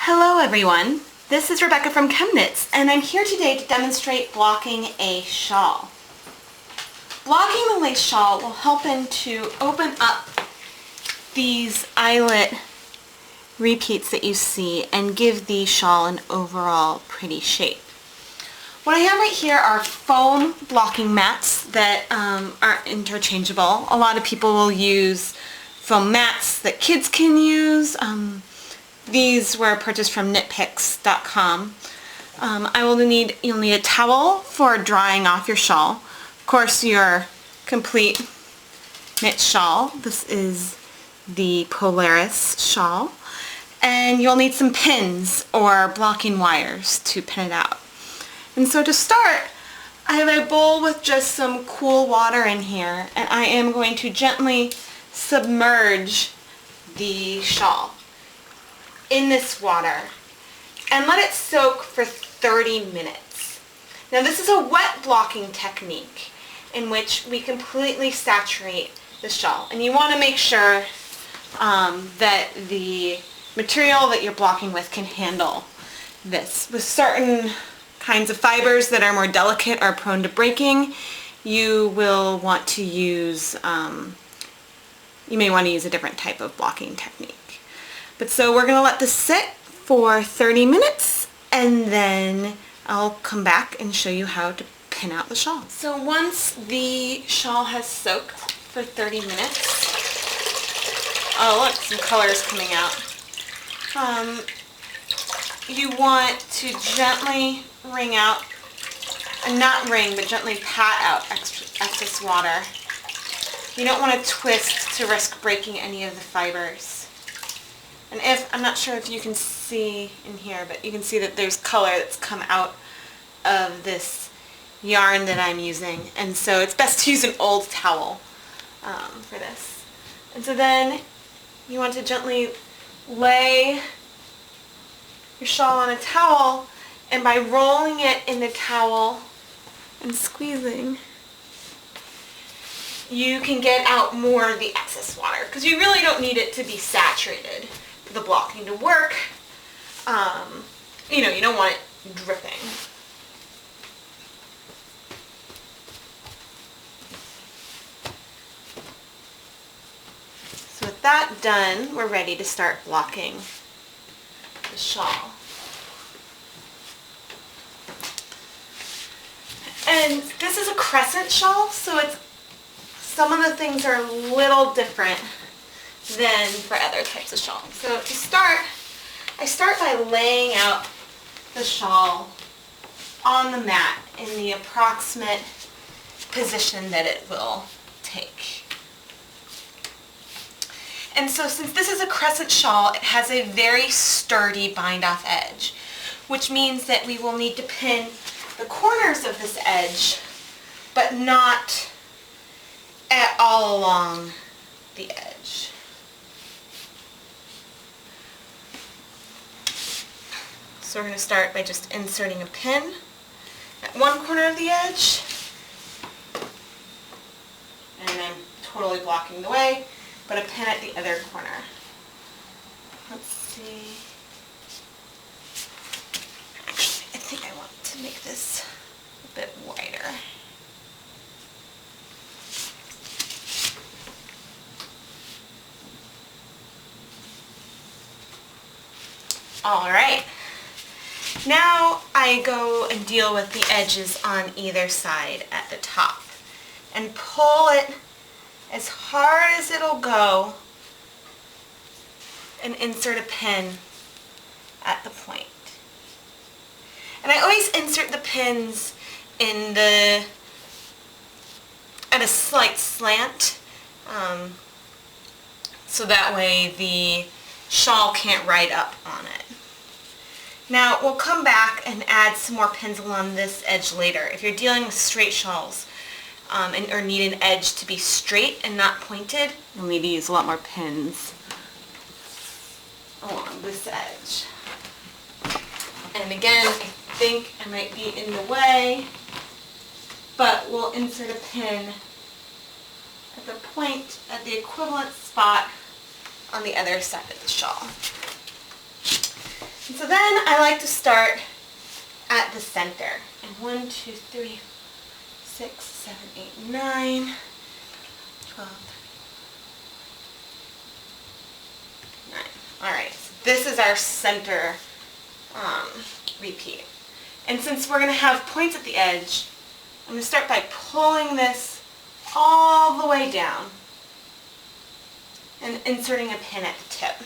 Hello everyone, this is Rebecca from ChemKnits and I'm here today to demonstrate blocking a shawl. Blocking the lace shawl will help to open up these eyelet repeats that you see and give the shawl an overall pretty shape. What I have right here are foam blocking mats that are interchangeable. A lot of people will use foam mats that kids can use. These were purchased from knitpicks.com. You'll need a towel for drying off your shawl. Of course, your complete knit shawl. This is the Polaris shawl. And you'll need some pins or blocking wires to pin it out. And so to start, I have a bowl with just some cool water in here, and I am going to gently submerge the shawl in this water and let it soak for 30 minutes. Now this is a wet blocking technique in which we completely saturate the shawl, and you want to make sure that the material that you're blocking with can handle this. With certain kinds of fibers that are more delicate or prone to breaking, you will want to use, you may want to use a different type of blocking technique. But so we're going to let this sit for 30 minutes and then I'll come back and show you how to pin out the shawl. So once the shawl has soaked for 30 minutes, oh look, some color is coming out. You want to gently wring out, and not wring, but gently pat out excess water. You don't want to twist to risk breaking any of the fibers. And I'm not sure if you can see in here, but you can see that there's color that's come out of this yarn that I'm using. And so it's best to use an old towel for this. And so then you want to gently lay your shawl on a towel, and by rolling it in the towel and squeezing, you can get out more of the excess water, because you really don't need it to be saturated for the blocking to work. You don't want it dripping. So with that done, we're ready to start blocking the shawl. And this is a Crescent shawl, so some of the things are a little different than for other types of shawls. So to start, I start by laying out the shawl on the mat in the approximate position that it will take. And so since this is a Crescent shawl, it has a very sturdy bind-off edge, which means that we will need to pin the corners of this edge, but not at all along the edge. So we're going to start by just inserting a pin at one corner of the edge, and I'm totally blocking the way, but a pin at the other corner. Let's see. Actually, I think I want to make this a bit wider. All right. Now I go and deal with the edges on either side at the top and pull it as hard as it'll go and insert a pin at the point. And I always insert the pins at a slight slant, so that way the shawl can't ride up on it. Now we'll come back and add some more pins along this edge later. If you're dealing with straight shawls or need an edge to be straight and not pointed, you'll need to use a lot more pins along this edge. And again, I think I might be in the way, but we'll insert a pin at the point at the equivalent spot on the other side of the shawl. And so then I like to start at the center. And 1, 2, 3, 6, 7, 8, 9, 12, 9. All right, so this is our center repeat. And since we're going to have points at the edge, I'm going to start by pulling this all the way down and inserting a pin at the tip.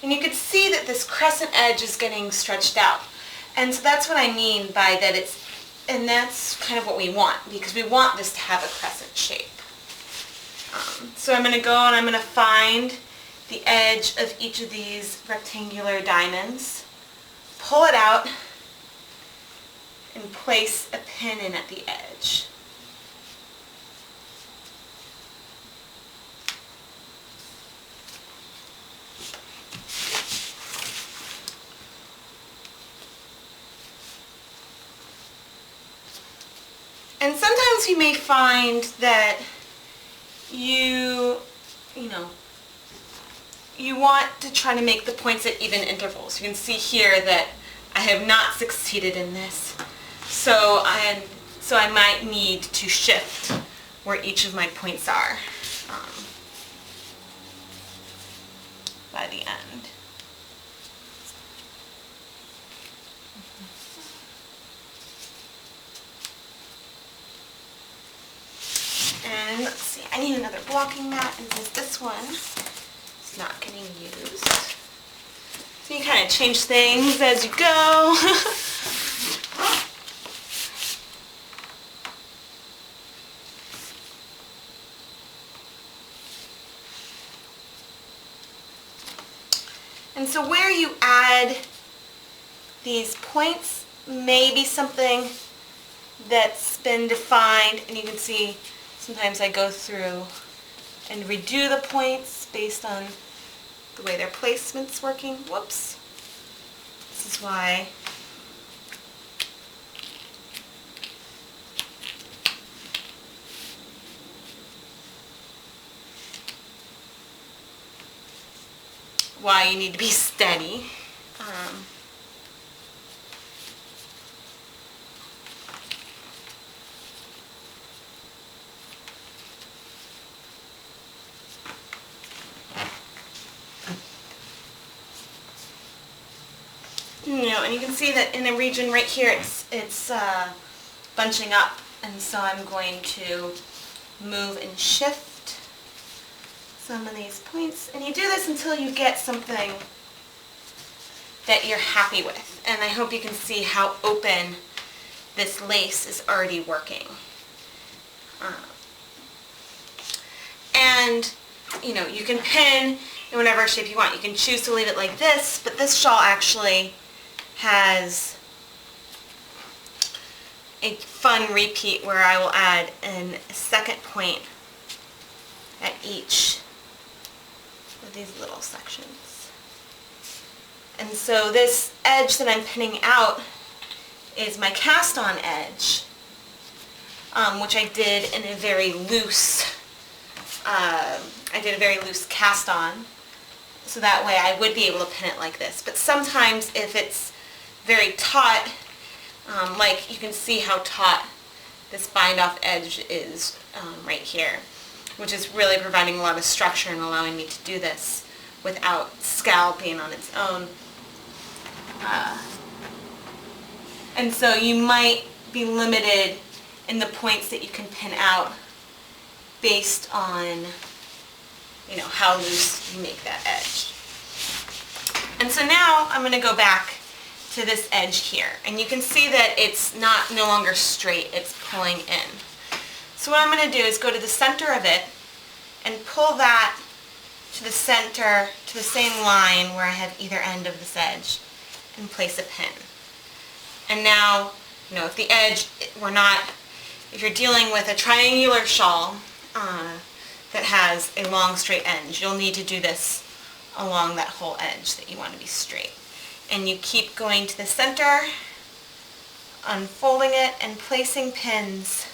And you can see that this crescent edge is getting stretched out. And so that's what I mean by that and that's kind of what we want, because we want this to have a crescent shape. So I'm going to go and I'm going to find the edge of each of these rectangular diamonds, pull it out, and place a pin in at the edge. And sometimes you may find that you want to try to make the points at even intervals. You can see here that I have not succeeded in this. So I might need to shift where each of my points are by the end. And let's see, I need another blocking mat, and this one is not getting used. So you kind of change things as you go. And so where you add these points may be something that's been defined, and you can see sometimes I go through and redo the points based on the way their placement's working. Whoops. This is why you need to be steady. And you can see that in the region right here it's bunching up, and so I'm going to move and shift some of these points, and you do this until you get something that you're happy with. And I hope you can see how open this lace is already working. And you can pin in whatever shape you want. You can choose to leave it like this, but this shawl actually has a fun repeat where I will add a second point at each of these little sections. And so this edge that I'm pinning out is my cast on edge, which I did in a very loose, cast on, so that way I would be able to pin it like this. But sometimes if it's very taut, like you can see how taut this bind off edge is right here, which is really providing a lot of structure and allowing me to do this without scalloping on its own. And so you might be limited in the points that you can pin out based on how loose you make that edge. And so now I'm going to go back to this edge here, and you can see that it's no longer straight, it's pulling in. So what I'm going to do is go to the center of it and pull that to the center, to the same line where I have either end of this edge, and place a pin. And now, if the edge, if you're dealing with a triangular shawl that has a long straight edge, you'll need to do this along that whole edge that you want to be straight. And you keep going to the center, unfolding it, and placing pins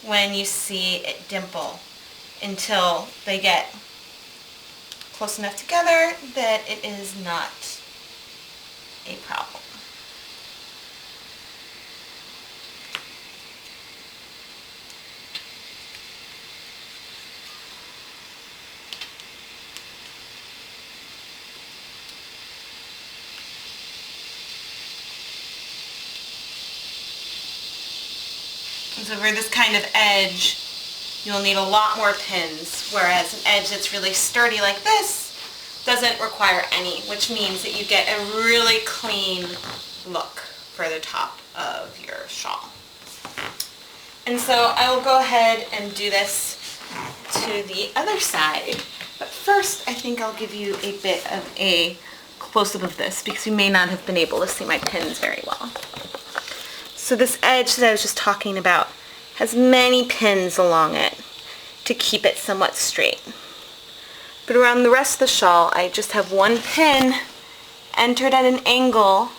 when you see it dimple until they get close enough together that it is not a problem. And so for this kind of edge, you'll need a lot more pins, whereas an edge that's really sturdy like this doesn't require any, which means that you get a really clean look for the top of your shawl. And so I will go ahead and do this to the other side, but first I think I'll give you a bit of a close-up of this because you may not have been able to see my pins very well. So this edge that I was just talking about has many pins along it to keep it somewhat straight. But around the rest of the shawl, I just have one pin entered at an angle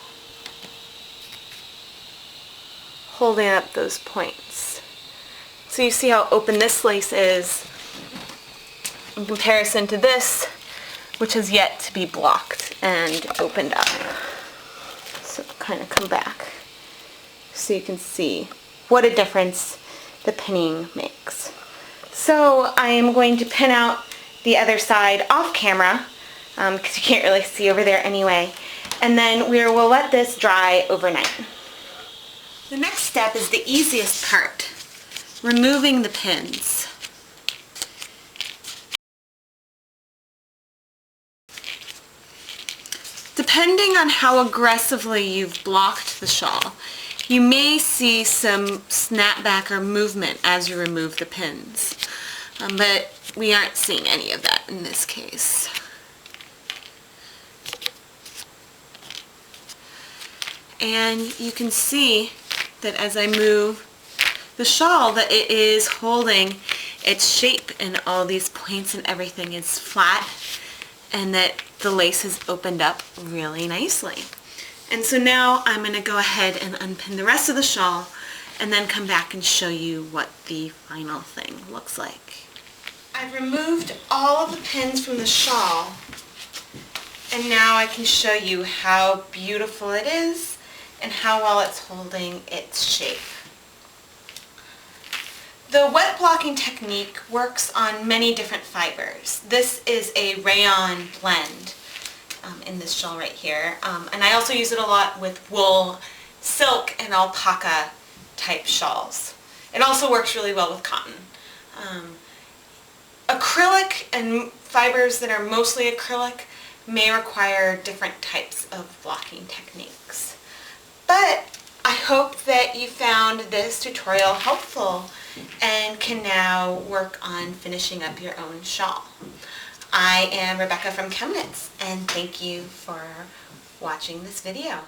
holding up those points. So you see how open this lace is in comparison to this, which has yet to be blocked and opened up. So kind of come back so you can see what a difference the pinning makes. So I am going to pin out the other side off camera because you can't really see over there anyway, and then we'll let this dry overnight. The next step is the easiest part, removing the pins. Depending on how aggressively you've blocked the shawl, you may see some snapback or movement as you remove the pins, but we aren't seeing any of that in this case. And you can see that as I move the shawl that it is holding its shape and all these points and everything is flat and that the lace has opened up really nicely. And so now I'm going to go ahead and unpin the rest of the shawl and then come back and show you what the final thing looks like. I've removed all of the pins from the shawl and now I can show you how beautiful it is and how well it's holding its shape. The wet blocking technique works on many different fibers. This is a rayon blend in this shawl right here, and I also use it a lot with wool, silk, and alpaca type shawls. It also works really well with cotton. Acrylic and fibers that are mostly acrylic may require different types of blocking techniques. But I hope that you found this tutorial helpful and can now work on finishing up your own shawl. I am Rebecca from ChemKnits, and thank you for watching this video.